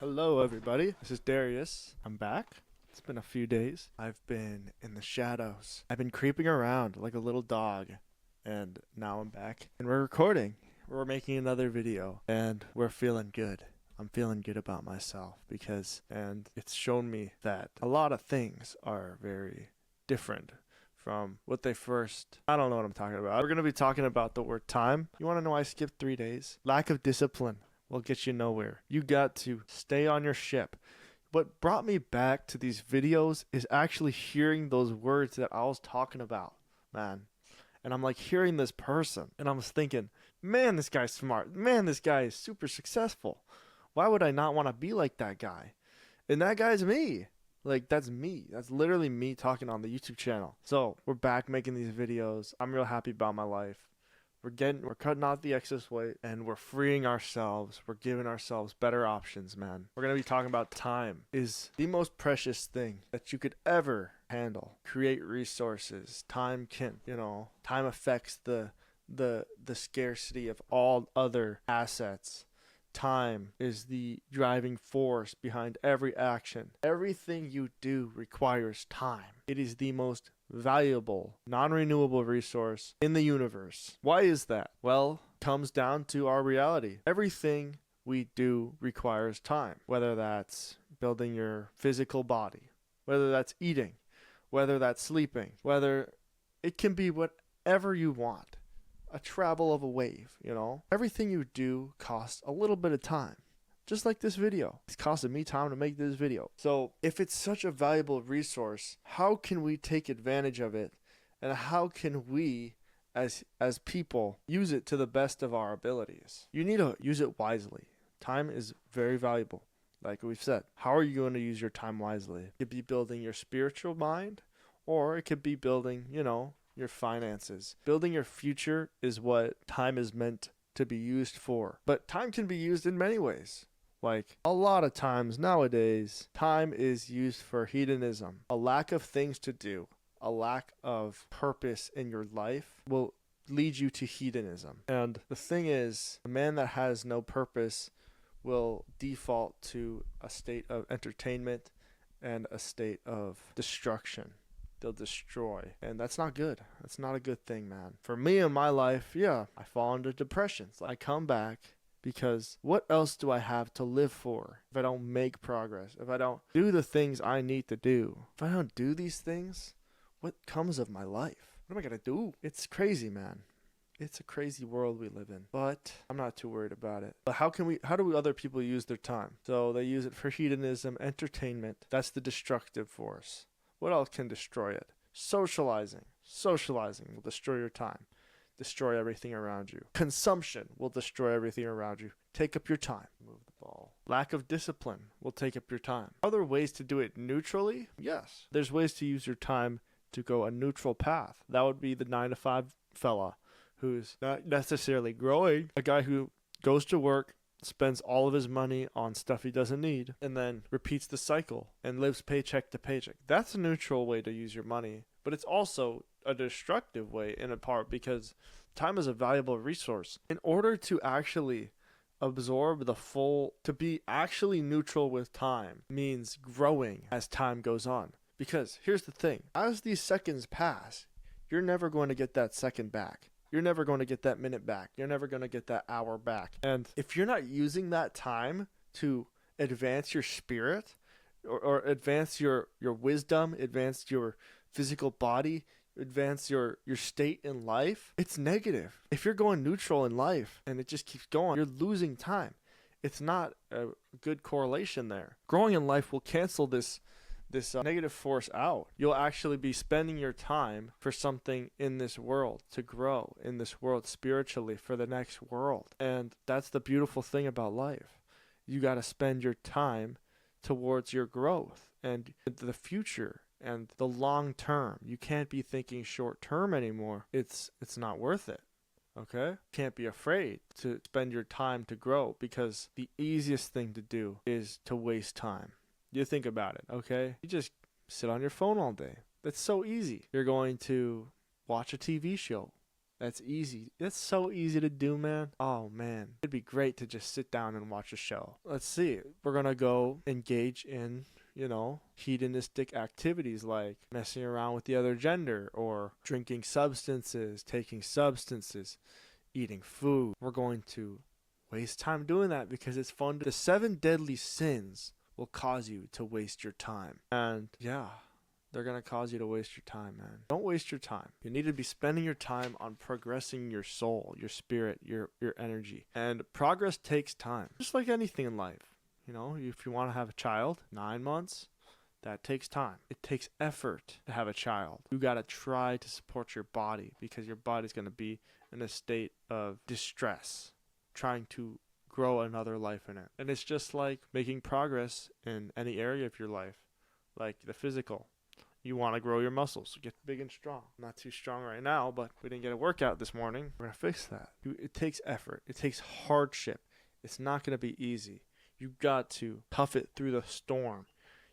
Hello, everybody. This is Darius. I'm back. It's been a few days. I've been in the shadows. I've been creeping around like a little dog. And now I'm back. And we're recording. We're making another video. And we're feeling good. I'm feeling good about myself and it's shown me that a lot of things are very different from what they first. I don't know what I'm talking about. We're going to be talking about the word time. You want to know why I skipped 3 days? Lack of discipline will get you nowhere. You got to stay on your ship. What brought me back to these videos is actually hearing those words that I was talking about, man. And I'm like hearing this person, and I was thinking, man, this guy's smart. Man, this guy is super successful. Why would I not want to be like that guy? And that guy's me. Like, that's me. That's literally me talking on the YouTube channel. So we're back making these videos. I'm real happy about my life. We're cutting out the excess weight, and we're freeing ourselves. We're giving ourselves better options, man. We're going to be talking about time is the most precious thing that you could ever handle. Create resources. Time affects the scarcity of all other assets. Time is the driving force behind every action. Everything you do requires time. It is the most valuable, non-renewable resource in the universe. Why is that? Well, it comes down to our reality. Everything we do requires time, whether that's building your physical body, whether that's eating, whether that's sleeping, whether it can be whatever you want. A travel of a wave, Everything you do costs a little bit of time. Just like this video. It's costing me time to make this video. So if it's such a valuable resource, how can we take advantage of it? And how can we, as people, use it to the best of our abilities? You need to use it wisely. Time is very valuable. Like we've said, how are you going to use your time wisely? It could be building your spiritual mind, or it could be building, your finances. Building your future is what time is meant to be used for. But time can be used in many ways. Like a lot of times nowadays, time is used for hedonism. A lack of things to do, a lack of purpose in your life will lead you to hedonism. And the thing is, a man that has no purpose will default to a state of entertainment and a state of destruction. They'll destroy. And that's not good. That's not a good thing, man. For me in my life, I fall into depressions. I come back because what else do I have to live for if I don't make progress? If I don't do the things I need to do? If I don't do these things, what comes of my life? What am I going to do? It's crazy, man. It's a crazy world we live in, but I'm not too worried about it. But how do other people use their time? So they use it for hedonism, entertainment. That's the destructive force. What else can destroy it? Socializing. Socializing will destroy your time. Destroy everything around you. Consumption will destroy everything around you. Take up your time. Move the ball. Lack of discipline will take up your time. Are there ways to do it neutrally? Yes. There's ways to use your time to go a neutral path. That would be the 9-to-5 fella who's not necessarily growing. A guy who goes to work, spends all of his money on stuff he doesn't need, and then repeats the cycle and lives paycheck to paycheck. That's a neutral way to use your money, but it's also a destructive way in a part because time is a valuable resource. In order to actually absorb to be actually neutral with time means growing as time goes on. Because here's the thing, as these seconds pass, you're never going to get that second back. You're never going to get that minute back. You're never going to get that hour back. And if you're not using that time to advance your spirit or advance your wisdom, advance your physical body, advance your state in life, it's negative. If you're going neutral in life and it just keeps going, you're losing time. It's not a good correlation there. Growing in life will cancel this negative force out. You'll actually be spending your time for something in this world, to grow in this world spiritually for the next world. And that's the beautiful thing about life. You got to spend your time towards your growth and the future and the long term. You can't be thinking short term anymore. It's not worth it. Okay? Can't be afraid to spend your time to grow, because the easiest thing to do is to waste time. You think about it, okay? You just sit on your phone all day. That's so easy. You're going to watch a TV show That's easy. That's so easy to do, man. Oh, man. It'd be great to just sit down and watch a show. Let's see. We're going to go engage in, hedonistic activities like messing around with the other gender or drinking substances, taking substances, eating food. We're going to waste time doing that because it's fun. The 7 deadly sins will cause you to waste your time. And yeah, they're going to cause you to waste your time, man. Don't waste your time. You need to be spending your time on progressing your soul, your spirit, your energy. And progress takes time, just like anything in life. If you want to have a child, 9 months, that takes time. It takes effort to have a child. You got to try to support your body because your body's going to be in a state of distress, trying to grow another life in it. And it's just like making progress in any area of your life, like the physical. You want to grow your muscles, get big and strong. I'm not too strong right now, but we didn't get a workout this morning. We're going to fix that. It takes effort. It takes hardship. It's not going to be easy. You got to tough it through the storm.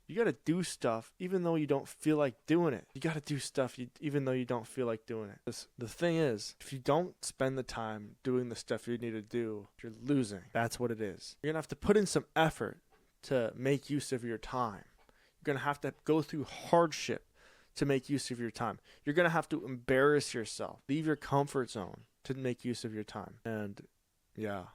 You got to do stuff even though you don't feel like doing it. You got to do stuff even though you don't feel like doing it. The thing is, if you don't spend the time doing the stuff you need to do, you're losing. That's what it is. You're going to have to put in some effort to make use of your time. You're going to have to go through hardship to make use of your time. You're going to have to embarrass yourself, leave your comfort zone to make use of your time. And yeah,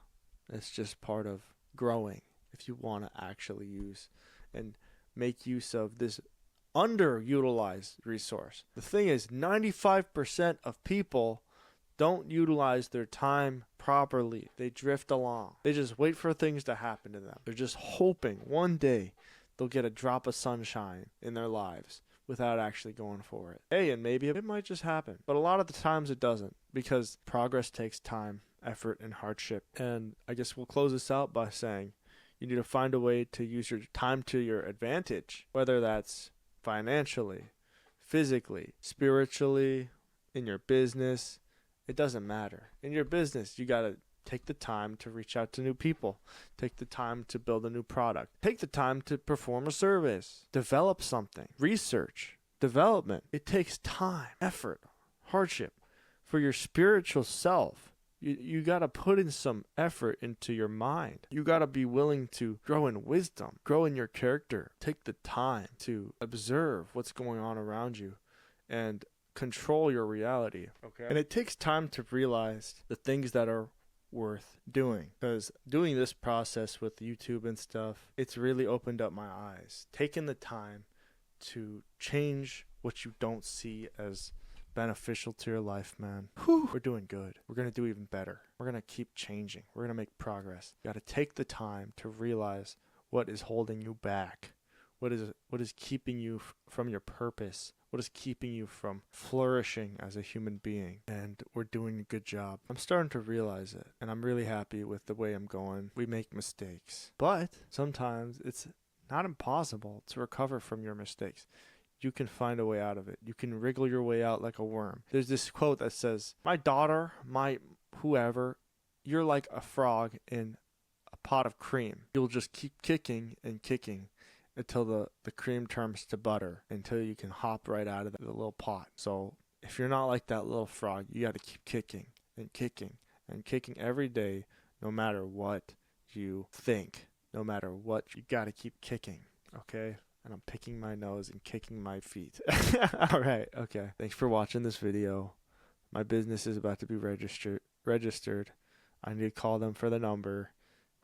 it's just part of growing if you want to actually use and make use of this underutilized resource. The thing is, 95% of people don't utilize their time properly. They drift along. They just wait for things to happen to them. They're just hoping one day they'll get a drop of sunshine in their lives without actually going for it. Hey, and maybe it might just happen. But a lot of the times it doesn't because progress takes time, effort, and hardship. And I guess we'll close this out by saying you need to find a way to use your time to your advantage, whether that's financially, physically, spiritually, in your business. It doesn't matter. In your business, you got to take the time to reach out to new people. Take the time to build a new product. Take the time to perform a service. Develop something. Research. Development. It takes time, effort, hardship. For your spiritual self, you got to put in some effort into your mind. You got to be willing to grow in wisdom, grow in your character. Take the time to observe what's going on around you and control your reality. Okay. And it takes time to realize the things that are worth doing, because doing this process with YouTube and stuff, it's really opened up my eyes. Taking the time to change what you don't see as beneficial to your life, man. Whew. We're doing good. We're going to do even better. We're going to keep changing. We're going to make progress. You got to take the time to realize what is holding you back. What is keeping you from your purpose? What is keeping you from flourishing as a human being? And we're doing a good job. I'm starting to realize it, and I'm really happy with the way I'm going. We make mistakes, but sometimes it's not impossible to recover from your mistakes. You can find a way out of it. You can wriggle your way out like a worm. There's this quote that says, my daughter, my whoever, you're like a frog in a pot of cream. You'll just keep kicking and kicking until the cream turns to butter, until you can hop right out of the little pot. So if you're not like that little frog, you got to keep kicking and kicking and kicking every day, no matter what you think, no matter what, you got to keep kicking, okay? And I'm picking my nose and kicking my feet. All right, okay. Thanks for watching this video. My business is about to be registered. I need to call them for the number.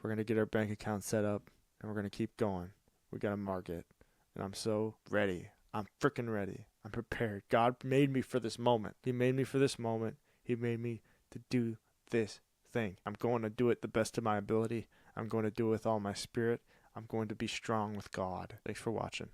We're going to get our bank account set up, and we're going to keep going. We got to market, and I'm so ready. I'm freaking ready. I'm prepared. God made me for this moment. He made me for this moment. He made me to do this thing. I'm going to do it the best of my ability. I'm going to do it with all my spirit. I'm going to be strong with God. Thanks for watching.